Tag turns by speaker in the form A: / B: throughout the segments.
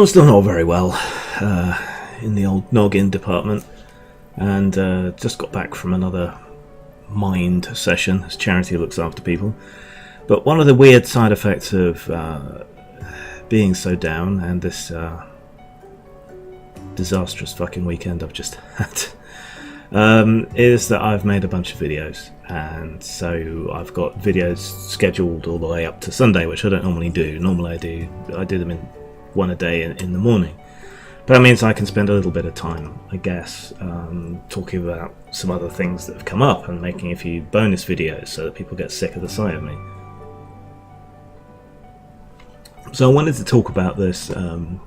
A: I'm still not very well in the old noggin department, and just got back from another mind session as charity looks after people. But one of the weird side effects of being so down and this disastrous fucking weekend I've just had is that I've made a bunch of videos, and so I've got videos scheduled all the way up to Sunday, which I don't normally do. Normally I do them in one a day in the morning, but that means I can spend a little bit of time, I guess, talking about some other things that have come up and making a few bonus videos so that people get sick of the sight of me. So I wanted to talk about this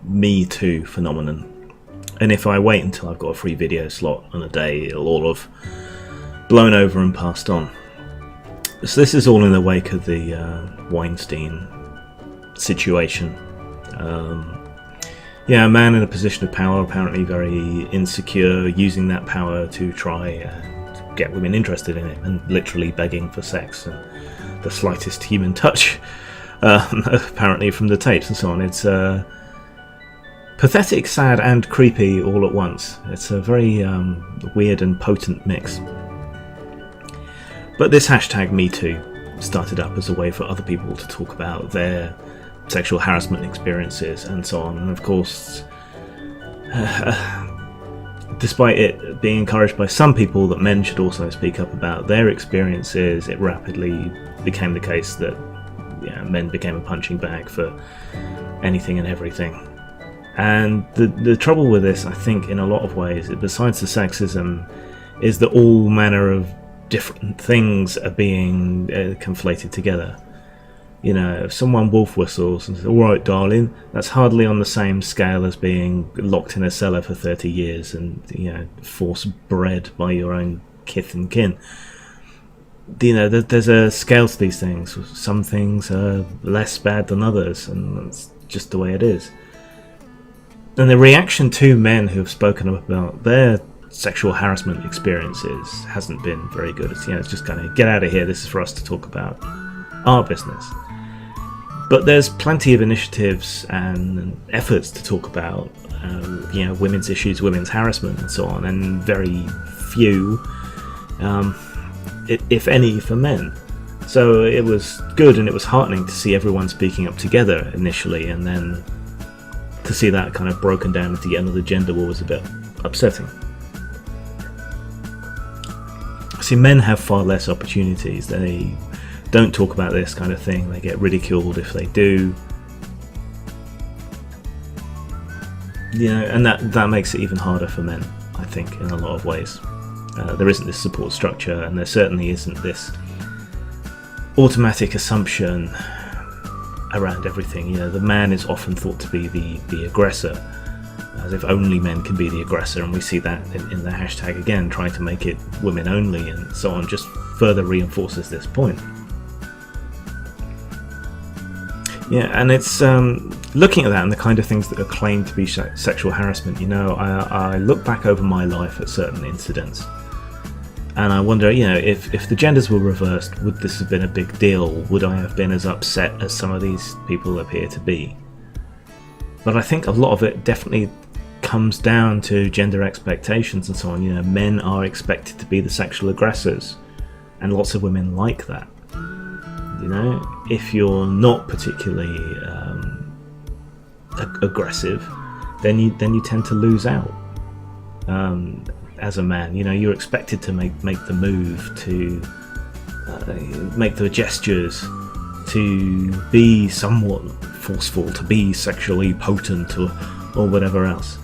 A: Me Too phenomenon. And if I wait until I've got a free video slot on a day, it'll all have blown over and passed on. So this is all in the wake of the Weinstein situation. A man in a position of power, apparently very insecure, using that power to try and get women interested in him, and literally begging for sex and the slightest human touch, apparently from the tapes and so on. It's pathetic, sad and creepy all at once. It's a very weird and potent mix. But this hashtag #MeToo started up as a way for other people to talk about their sexual harassment experiences and so on. And of course, despite it being encouraged by some people that men should also speak up about their experiences, it rapidly became the case that men became a punching bag for anything and everything. And the trouble with this, I think, in a lot of ways, besides the sexism, is that all manner of different things are being conflated together. If someone wolf whistles and says, "Alright, darling," that's hardly on the same scale as being locked in a cellar for 30 years and, force bred by your own kith and kin. There's a scale to these things. Some things are less bad than others, and that's just the way it is. And the reaction to men who have spoken about their sexual harassment experiences hasn't been very good. It's just kind of, get out of here, this is for us to talk about our business. But there's plenty of initiatives and efforts to talk about women's issues, women's harassment and so on, and very few, if any, for men. So it was good and it was heartening to see everyone speaking up together initially, and then to see that kind of broken down into yet another gender war was a bit upsetting. See, men have far less opportunities. They don't talk about this kind of thing. They get ridiculed if they do. And that makes it even harder for men, I think, in a lot of ways. There isn't this support structure, and there certainly isn't this automatic assumption around everything. The man is often thought to be the aggressor, as if only men can be the aggressor, and we see that in the hashtag again, trying to make it women only and so on, just further reinforces this point. And it's looking at that and the kind of things that are claimed to be sexual harassment. I look back over my life at certain incidents, and I wonder, if the genders were reversed, would this have been a big deal? Would I have been as upset as some of these people appear to be? But I think a lot of it definitely comes down to gender expectations and so on. Men are expected to be the sexual aggressors, and lots of women like that. If you're not particularly aggressive, then you tend to lose out. As a man, you're expected to make the move, to make the gestures, to be somewhat forceful, to be sexually potent or whatever else.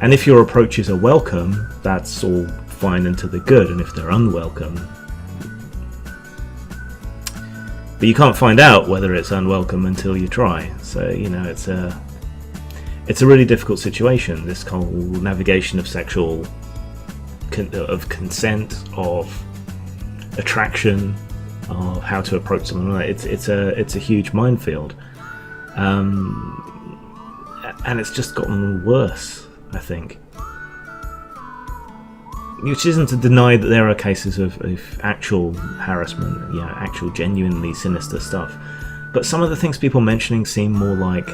A: And if your approaches are welcome, that's all fine and to the good, and if they're unwelcome, but you can't find out whether it's unwelcome until you try. So it's a really difficult situation, this whole navigation of sexual of consent, of attraction, of how to approach someone. It's a huge minefield, and it's just gotten worse, I think. Which isn't to deny that there are cases of actual harassment, actual genuinely sinister stuff, but some of the things people mentioning seem more like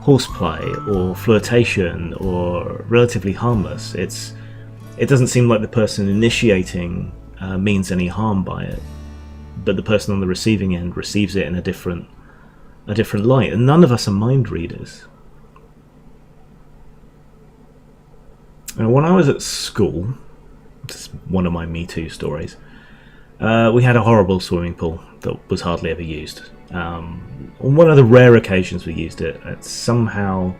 A: horseplay or flirtation or relatively harmless. It doesn't seem like the person initiating means any harm by it, but the person on the receiving end receives it in a different light. And none of us are mind readers. And when I was at school, this is one of my Me Too stories, we had a horrible swimming pool that was hardly ever used. On one of the rare occasions we used it, it somehow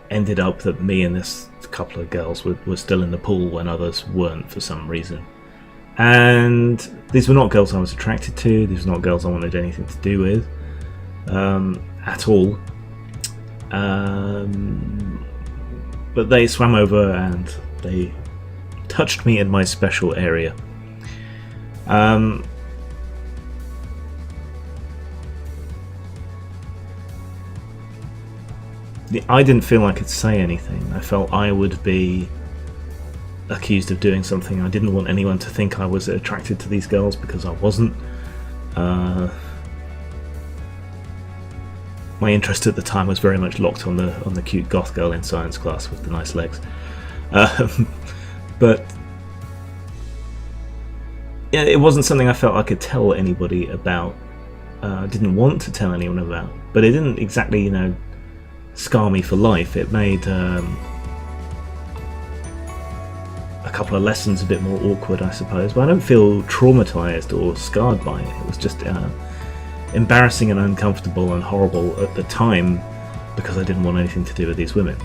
A: ended up that me and this couple of girls were still in the pool when others weren't for some reason. And these were not girls I was attracted to, these were not girls I wanted anything to do with at all. But they swam over and they touched me in my special area. I didn't feel I could say anything. I felt I would be accused of doing something. I didn't want anyone to think I was attracted to these girls because I wasn't. My interest at the time was very much locked on the cute goth girl in science class with the nice legs. But yeah, it wasn't something I felt I could tell anybody about. I didn't want to tell anyone about. But it didn't exactly, scar me for life. It made a couple of lessons a bit more awkward, I suppose. But I don't feel traumatized or scarred by it. It was just embarrassing and uncomfortable and horrible at the time because I didn't want anything to do with these women.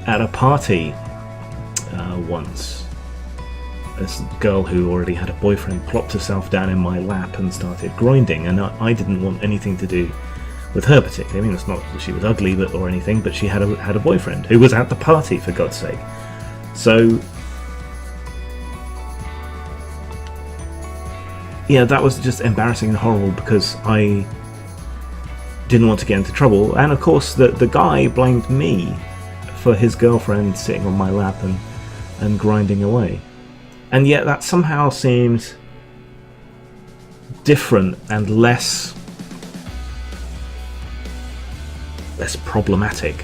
A: At a party once, this girl who already had a boyfriend plopped herself down in my lap and started grinding, and I didn't want anything to do with her particularly. I mean, it's not that she was ugly or anything, but she had a boyfriend who was at the party, for God's sake. So yeah, that was just embarrassing and horrible because I didn't want to get into trouble. And of course the guy blamed me for his girlfriend sitting on my lap and grinding away. And yet that somehow seemed different and less problematic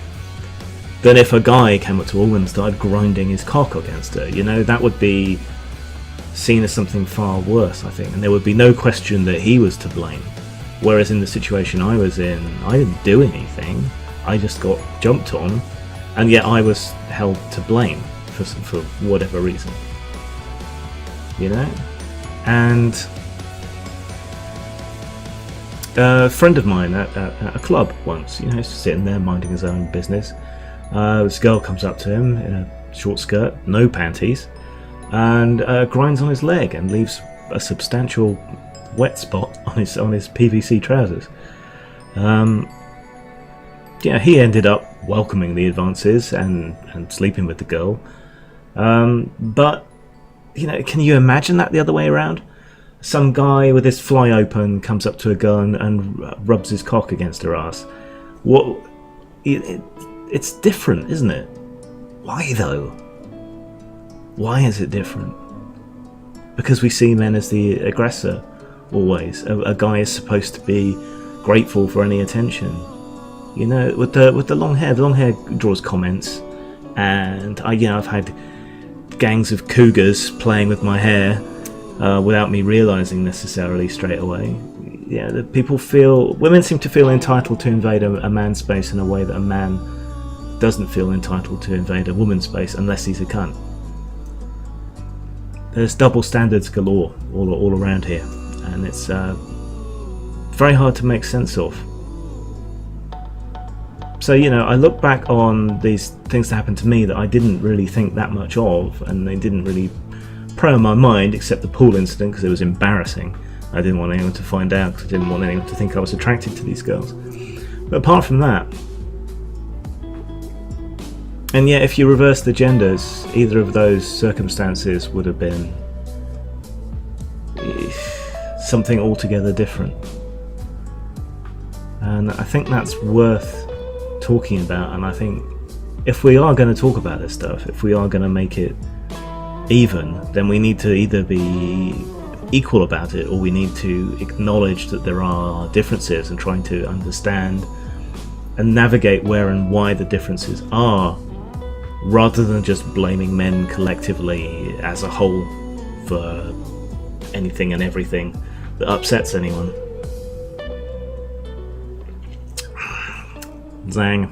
A: than if a guy came up to a woman and started grinding his cock against her. That would be seen as something far worse, I think, and there would be no question that he was to blame. Whereas in the situation I was in, I didn't do anything, I just got jumped on, and yet I was held to blame for whatever reason. And a friend of mine at a club once, sitting there minding his own business, this girl comes up to him in a short skirt, no panties, and grinds on his leg and leaves a substantial wet spot on his PVC trousers. He ended up welcoming the advances and sleeping with the girl. But can you imagine that the other way around? Some guy with his fly open comes up to a girl and rubs his cock against her ass. It's different, isn't it? Why though? Why is it different? Because we see men as the aggressor, always. A guy is supposed to be grateful for any attention. With the long hair draws comments, and I've had gangs of cougars playing with my hair without me realising necessarily straight away. Women seem to feel entitled to invade a man's space in a way that a man doesn't feel entitled to invade a woman's space unless he's a cunt. There's double standards galore all around here, and it's very hard to make sense of. So, I look back on these things that happened to me that I didn't really think that much of, and they didn't really prey on my mind, except the pool incident, because it was embarrassing. I didn't want anyone to find out, because I didn't want anyone to think I was attracted to these girls. But apart from that, and yet if you reverse the genders, either of those circumstances would have been something altogether different. And I think that's worth talking about, and I think if we are going to talk about this stuff, if we are going to make it even, then we need to either be equal about it, or we need to acknowledge that there are differences and trying to understand and navigate where and why the differences are, rather than just blaming men collectively as a whole for anything and everything that upsets anyone. Zang.